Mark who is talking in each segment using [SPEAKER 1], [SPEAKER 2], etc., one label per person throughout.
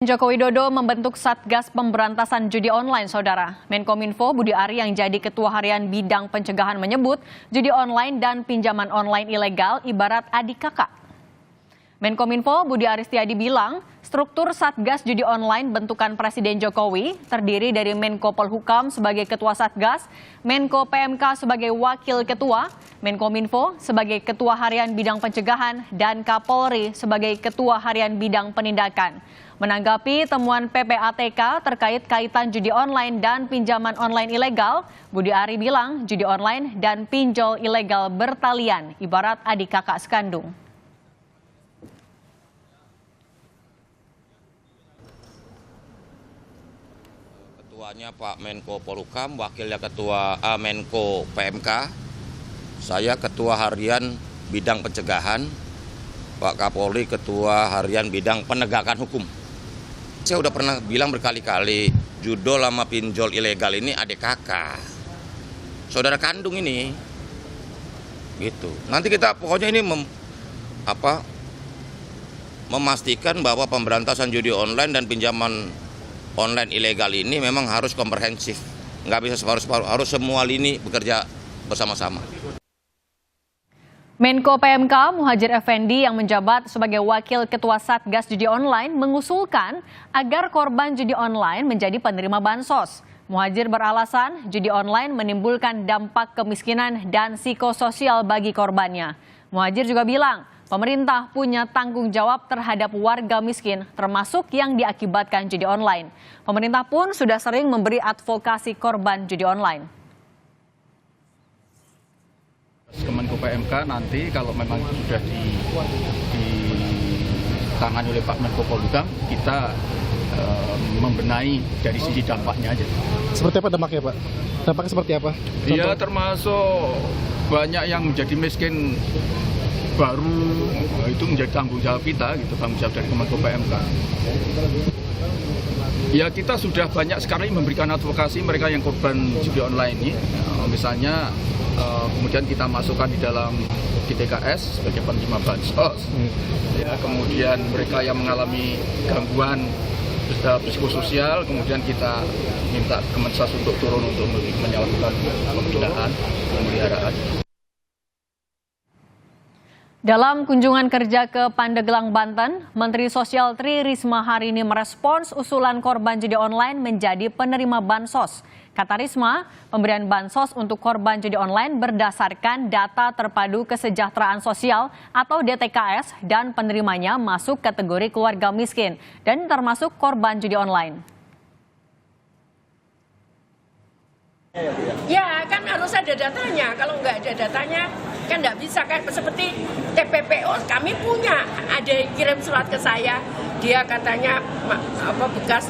[SPEAKER 1] Joko Widodo membentuk Satgas Pemberantasan Judi Online, Saudara. Menkominfo Budi Ari yang jadi Ketua Harian Bidang Pencegahan menyebut judi online dan pinjaman online ilegal ibarat adik kakak. Menkominfo Budi Aristiadi bilang, struktur Satgas Judi Online bentukan Presiden Jokowi terdiri dari Menko Polhukam sebagai Ketua Satgas, Menko PMK sebagai Wakil Ketua, Menkominfo sebagai Ketua Harian Bidang Pencegahan, dan Kapolri sebagai Ketua Harian Bidang Penindakan. Menanggapi temuan PPATK terkait kaitan judi online dan pinjaman online ilegal, Budi Ari bilang judi online dan pinjol ilegal bertalian ibarat adik kakak sekandung.
[SPEAKER 2] Ketuanya Pak Menko Polhukam, wakilnya Ketua Menko PMK, saya Ketua Harian Bidang Pencegahan, Pak Kapolri Ketua Harian Bidang Penegakan Hukum. Saya udah pernah bilang berkali-kali, judol sama pinjol ilegal ini adik kakak, saudara kandung ini, gitu. Nanti kita pokoknya ini memastikan bahwa pemberantasan judi online dan pinjaman online ilegal ini memang harus komprehensif, nggak bisa separuh-separuh, harus semua lini bekerja bersama-sama.
[SPEAKER 1] Menko PMK Muhadjir Effendi yang menjabat sebagai Wakil Ketua Satgas Judi Online mengusulkan agar korban judi online menjadi penerima bansos. Muhadjir beralasan judi online menimbulkan dampak kemiskinan dan psikososial bagi korbannya. Muhadjir juga bilang pemerintah punya tanggung jawab terhadap warga miskin termasuk yang diakibatkan judi online. Pemerintah pun sudah sering memberi advokasi korban judi online.
[SPEAKER 3] Kemenko PMK nanti kalau memang sudah ditangani oleh Pak Menko Polhukam, kita membenahi dari sisi dampaknya aja.
[SPEAKER 4] Seperti apa dampaknya, Pak? Dampaknya seperti apa? Contoh?
[SPEAKER 3] Ya termasuk banyak yang menjadi miskin baru, itu menjadi tanggung jawab kita, gitu, tanggung jawab dari Kemenko PMK. Ya kita sudah banyak sekali memberikan advokasi mereka yang korban judi online ini, misalnya kemudian kita masukkan di dalam GTKS sebagai penerima bansos, ya, kemudian mereka yang mengalami gangguan psikososial, kemudian kita minta Kemensos untuk turun untuk melakukan pembinaan, pemeliharaan.
[SPEAKER 1] Dalam kunjungan kerja ke Pandeglang, Banten, Menteri Sosial Tri Risma hari ini merespons usulan korban judi online menjadi penerima bansos. Kata Risma, pemberian bansos untuk korban judi online berdasarkan data terpadu kesejahteraan sosial atau DTKS dan penerimanya masuk kategori keluarga miskin dan termasuk korban judi online.
[SPEAKER 5] Ya kan harus ada datanya, kalau nggak ada datanya kan nggak bisa, kayak seperti TPPO kami punya, ada yang kirim surat ke saya, dia katanya bekas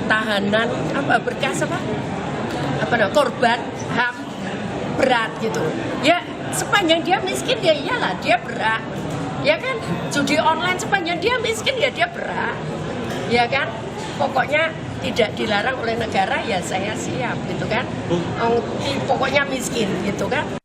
[SPEAKER 5] tahanan berkas korban HAM berat gitu. Ya sepanjang dia miskin ya iyalah dia berat, ya kan. Judi online sepanjang dia miskin ya dia berat, ya kan. Pokoknya tidak dilarang oleh negara ya saya siap gitu kan. Pokoknya miskin gitu kan.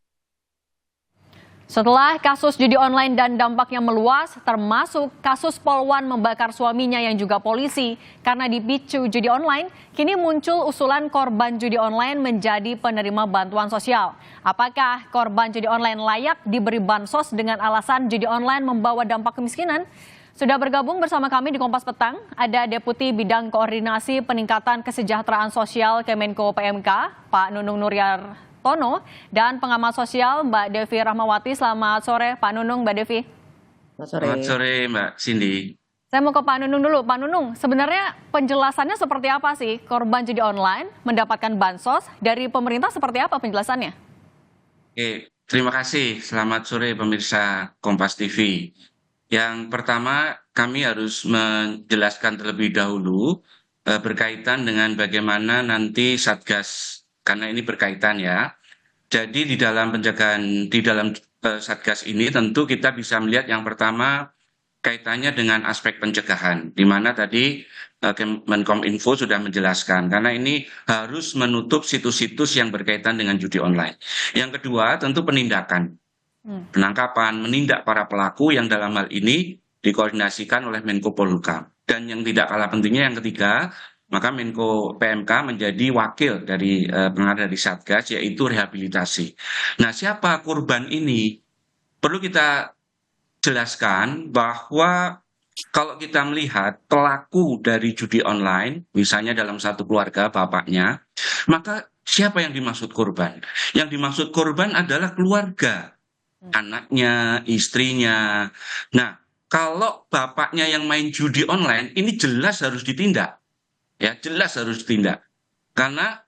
[SPEAKER 1] Setelah kasus judi online dan dampaknya meluas, termasuk kasus Polwan membakar suaminya yang juga polisi karena dipicu judi online, kini muncul usulan korban judi online menjadi penerima bantuan sosial. Apakah korban judi online layak diberi bansos dengan alasan judi online membawa dampak kemiskinan? Sudah bergabung bersama kami di Kompas Petang, ada Deputi Bidang Koordinasi Peningkatan Kesejahteraan Sosial Kemenko PMK, Pak Nunung Nuryartono, dan pengamat sosial Mbak Devi Rahmawati. Selamat sore Pak Nunung, Mbak Devi.
[SPEAKER 6] Selamat sore Mbak Cindy.
[SPEAKER 1] Saya mau ke Pak Nunung dulu. Pak Nunung, sebenarnya penjelasannya seperti apa sih korban judi online mendapatkan bansos? Dari pemerintah seperti apa penjelasannya?
[SPEAKER 6] Oke, terima kasih. Selamat sore pemirsa Kompas TV. Yang pertama, kami harus menjelaskan terlebih dahulu berkaitan dengan bagaimana nanti Satgas, karena ini berkaitan ya. Jadi di dalam pencegahan, di dalam Satgas ini tentu kita bisa melihat yang pertama kaitannya dengan aspek pencegahan, di mana tadi Menkominfo sudah menjelaskan, karena ini harus menutup situs-situs yang berkaitan dengan judi online. Yang kedua tentu penindakan. Penangkapan, menindak para pelaku yang dalam hal ini dikoordinasikan oleh Menko Polhukam. Dan yang tidak kalah pentingnya yang ketiga, maka Menko PMK menjadi wakil dari pengarah dari Satgas, yaitu rehabilitasi. Nah, siapa korban ini? Perlu kita jelaskan bahwa kalau kita melihat pelaku dari judi online, misalnya dalam satu keluarga bapaknya, maka siapa yang dimaksud korban? Yang dimaksud korban adalah keluarga, anaknya, istrinya. Nah, kalau bapaknya yang main judi online, ini jelas harus ditindak. Ya, jelas harus ditindak. Karena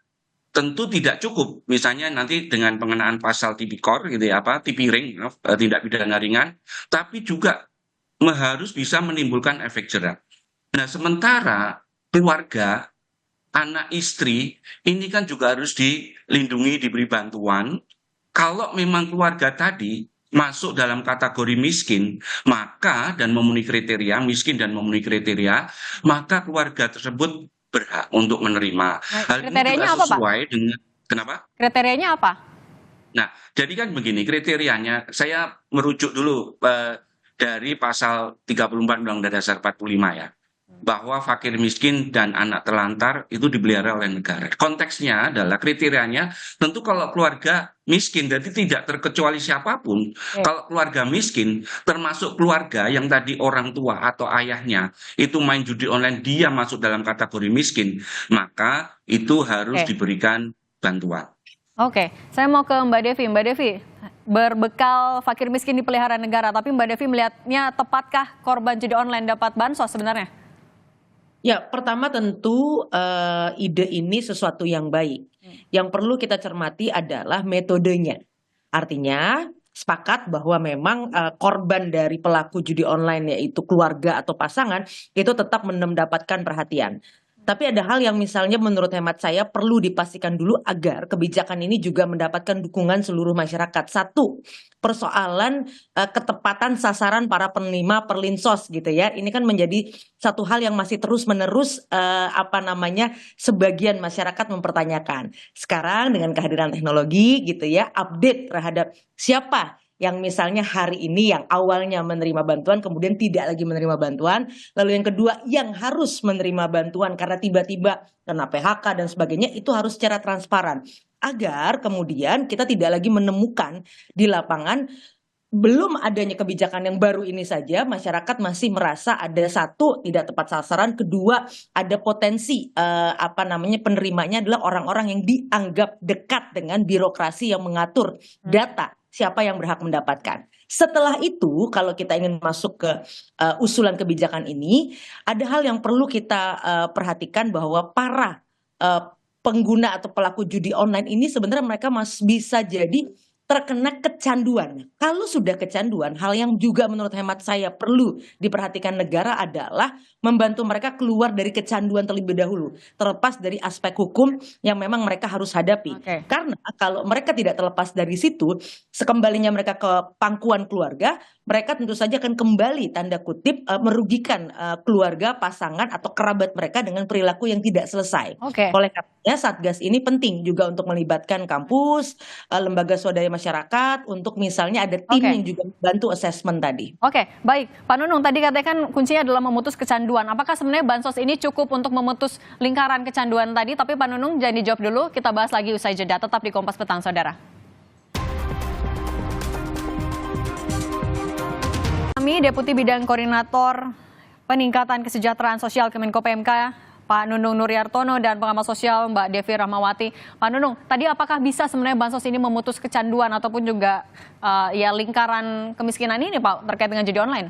[SPEAKER 6] tentu tidak cukup, misalnya nanti dengan pengenaan pasal tipikor gitu ya, tipiring, tindak pidana ringan, tapi juga harus bisa menimbulkan efek jerah. Nah, sementara keluarga, anak istri, ini kan juga harus dilindungi, diberi bantuan. Kalau memang keluarga tadi masuk dalam kategori miskin, maka dan memenuhi kriteria, miskin dan memenuhi kriteria, maka keluarga tersebut berhak untuk menerima. Hal ini
[SPEAKER 1] Kriterianya
[SPEAKER 6] juga
[SPEAKER 1] apa, Pak?
[SPEAKER 6] sesuai dengan, kenapa?
[SPEAKER 1] Kriterianya apa?
[SPEAKER 6] Nah, jadi kan begini, kriterianya, saya merujuk dulu dari pasal 34 Undang-Undang Dasar 45 ya, bahwa fakir miskin dan anak terlantar itu dipelihara oleh negara. Konteksnya adalah kriterianya, tentu kalau keluarga miskin, jadi tidak terkecuali siapapun, kalau keluarga miskin, termasuk keluarga yang tadi orang tua atau ayahnya itu main judi online, dia masuk dalam kategori miskin, maka itu harus diberikan bantuan.
[SPEAKER 1] Oke, saya mau ke Mbak Devi. Mbak Devi, berbekal fakir miskin dipelihara negara, tapi Mbak Devi melihatnya tepatkah korban judi online dapat bansos sebenarnya?
[SPEAKER 7] Ya, pertama tentu ide ini sesuatu yang baik. Yang perlu kita cermati adalah metodenya. Artinya sepakat bahwa memang korban dari pelaku judi online yaitu keluarga atau pasangan itu tetap mendapatkan perhatian. Tapi ada hal yang misalnya menurut hemat saya perlu dipastikan dulu agar kebijakan ini juga mendapatkan dukungan seluruh masyarakat. Satu, persoalan ketepatan sasaran para penerima perlinsos gitu ya. Ini kan menjadi satu hal yang masih terus-menerus sebagian masyarakat mempertanyakan. Sekarang dengan kehadiran teknologi gitu ya, update terhadap siapa yang misalnya hari ini yang awalnya menerima bantuan kemudian tidak lagi menerima bantuan, lalu yang kedua yang harus menerima bantuan karena tiba-tiba kena PHK dan sebagainya, itu harus secara transparan agar kemudian kita tidak lagi menemukan di lapangan belum adanya kebijakan yang baru ini saja masyarakat masih merasa ada satu tidak tepat sasaran, kedua ada potensi penerimanya adalah orang-orang yang dianggap dekat dengan birokrasi yang mengatur data siapa yang berhak mendapatkan. Setelah itu, kalau kita ingin masuk ke usulan kebijakan ini, ada hal yang perlu kita perhatikan bahwa para pengguna atau pelaku judi online ini sebenarnya mereka masih bisa jadi terkena kecanduan. Kalau sudah kecanduan, hal yang juga menurut hemat saya perlu diperhatikan negara adalah membantu mereka keluar dari kecanduan terlebih dahulu, terlepas dari aspek hukum yang memang mereka harus hadapi. Karena kalau mereka tidak terlepas dari situ, sekembalinya mereka ke pangkuan keluarga, mereka tentu saja akan kembali tanda kutip merugikan keluarga, pasangan atau kerabat mereka dengan perilaku yang tidak selesai. Oleh karenanya Satgas ini penting juga untuk melibatkan kampus, lembaga swadaya masyarakat untuk misalnya ada tim yang juga membantu assessment tadi.
[SPEAKER 1] Oke, baik. Pak Nunung, tadi katanya kan kuncinya adalah memutus kecanduan. Apakah sebenarnya bansos ini cukup untuk memutus lingkaran kecanduan tadi? Tapi Pak Nunung jangan dijawab dulu, kita bahas lagi usai jeda. Tetap di Kompas Petang, Saudara. Kami Deputi Bidang Koordinator Peningkatan Kesejahteraan Sosial Kemenko PMK, Pak Nunung Nuryartono, dan pengamat sosial Mbak Devi Rahmawati. Pak Nunung, tadi apakah bisa sebenarnya bansos ini memutus kecanduan ataupun juga lingkaran kemiskinan ini Pak terkait dengan judi online?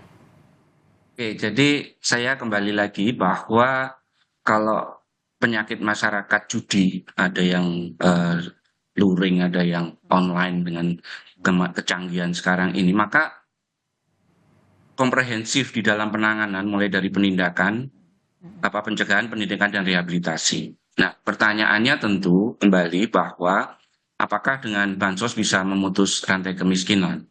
[SPEAKER 6] Oke, jadi saya kembali lagi bahwa kalau penyakit masyarakat judi, ada yang luring, ada yang online dengan kecanggihan sekarang ini, maka komprehensif di dalam penanganan mulai dari penindakan, pencegahan, pendidikan, dan rehabilitasi. Nah, pertanyaannya tentu kembali bahwa apakah dengan bansos bisa memutus rantai kemiskinan?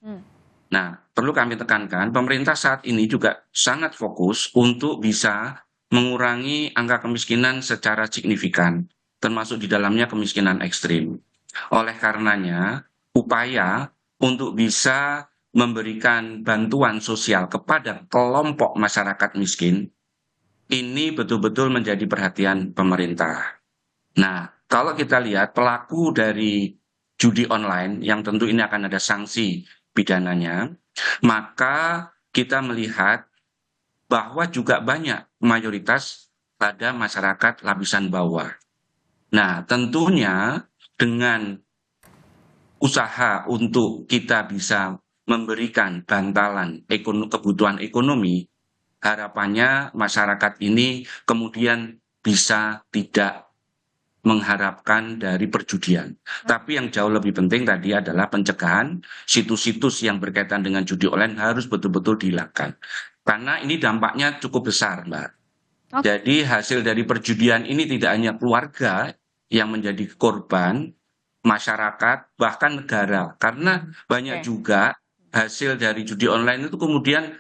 [SPEAKER 6] Nah, perlu kami tekankan, pemerintah saat ini juga sangat fokus untuk bisa mengurangi angka kemiskinan secara signifikan, termasuk di dalamnya kemiskinan ekstrim. Oleh karenanya, upaya untuk bisa memberikan bantuan sosial kepada kelompok masyarakat miskin, ini betul-betul menjadi perhatian pemerintah. Nah, kalau kita lihat pelaku dari judi online, yang tentu ini akan ada sanksi pidananya, maka kita melihat bahwa juga banyak mayoritas pada masyarakat lapisan bawah. Nah, tentunya dengan usaha untuk kita bisa memberikan bantalan kebutuhan ekonomi, harapannya masyarakat ini kemudian bisa tidak mengharapkan dari perjudian. Tapi yang jauh lebih penting tadi adalah pencegahan situs-situs yang berkaitan dengan judi online harus betul-betul dihilangkan. Karena ini dampaknya cukup besar, Mbak. Jadi hasil dari perjudian ini tidak hanya keluarga yang menjadi korban, masyarakat, bahkan negara. Karena banyak juga hasil dari judi online itu kemudian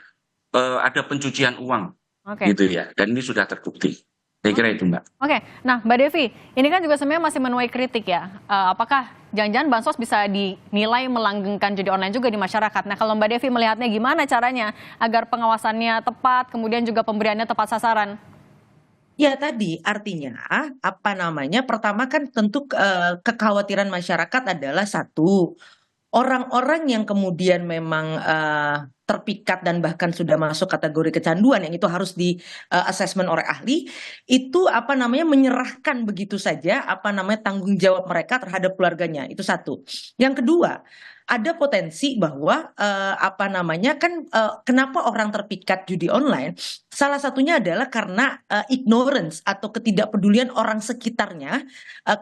[SPEAKER 6] ada pencucian uang, gitu ya. Dan ini sudah terbukti. Saya kira itu, Mbak.
[SPEAKER 1] Oke, nah Mbak Devi, ini kan juga sebenarnya masih menuai kritik ya. Apakah jangan-jangan bansos bisa dinilai melanggengkan judi online juga di masyarakat? Nah, kalau Mbak Devi melihatnya gimana caranya agar pengawasannya tepat, kemudian juga pemberiannya tepat sasaran?
[SPEAKER 7] Ya tadi artinya pertama kan tentu kekhawatiran masyarakat adalah satu, orang-orang yang kemudian memang terpikat dan bahkan sudah masuk kategori kecanduan yang itu harus di assessment oleh ahli, itu menyerahkan begitu saja tanggung jawab mereka terhadap keluarganya, itu satu. Yang kedua, ada potensi bahwa kenapa orang terpikat judi online, salah satunya adalah karena ignorance atau ketidakpedulian orang sekitarnya,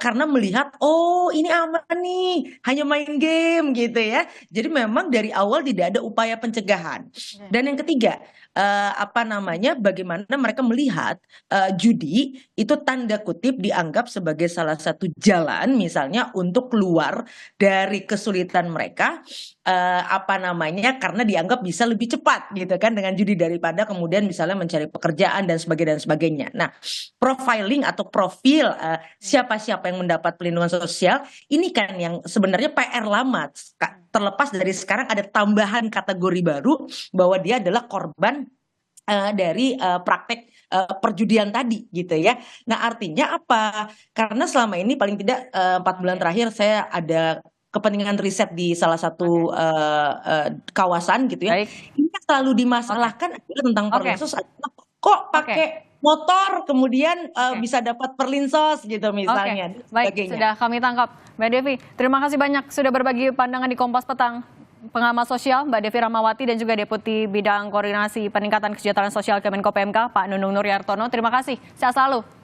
[SPEAKER 7] karena melihat oh ini aman nih, hanya main game gitu ya. Jadi memang dari awal tidak ada upaya pencegahan. Dan yang ketiga, bagaimana mereka melihat judi itu tanda kutip dianggap sebagai salah satu jalan misalnya untuk keluar dari kesulitan mereka, karena dianggap bisa lebih cepat gitu kan dengan judi daripada kemudian misalnya mencari pekerjaan dan sebagainya. Nah, profiling atau profil siapa-siapa yang mendapat perlindungan sosial ini kan yang sebenarnya PR lama, terlepas dari sekarang ada tambahan kategori baru bahwa dia adalah korban dari praktek perjudian tadi gitu ya. Nah, artinya apa? Karena selama ini paling tidak 4 bulan terakhir saya ada kepentingan riset di salah satu kawasan gitu ya. Ini yang selalu dimasalahkan adalah tentang perlinsos adalah kok pakai motor kemudian bisa dapat perlinsos gitu misalnya.
[SPEAKER 1] Baik, sudah kami tangkap. Mbak Devi, terima kasih banyak sudah berbagi pandangan di Kompas Petang. Pengamat sosial Mbak Devi Rahmawati dan juga Deputi Bidang Koordinasi Peningkatan Kesejahteraan Sosial Kemenko PMK Pak Nunung Nuryartono. Terima kasih. Sehat selalu.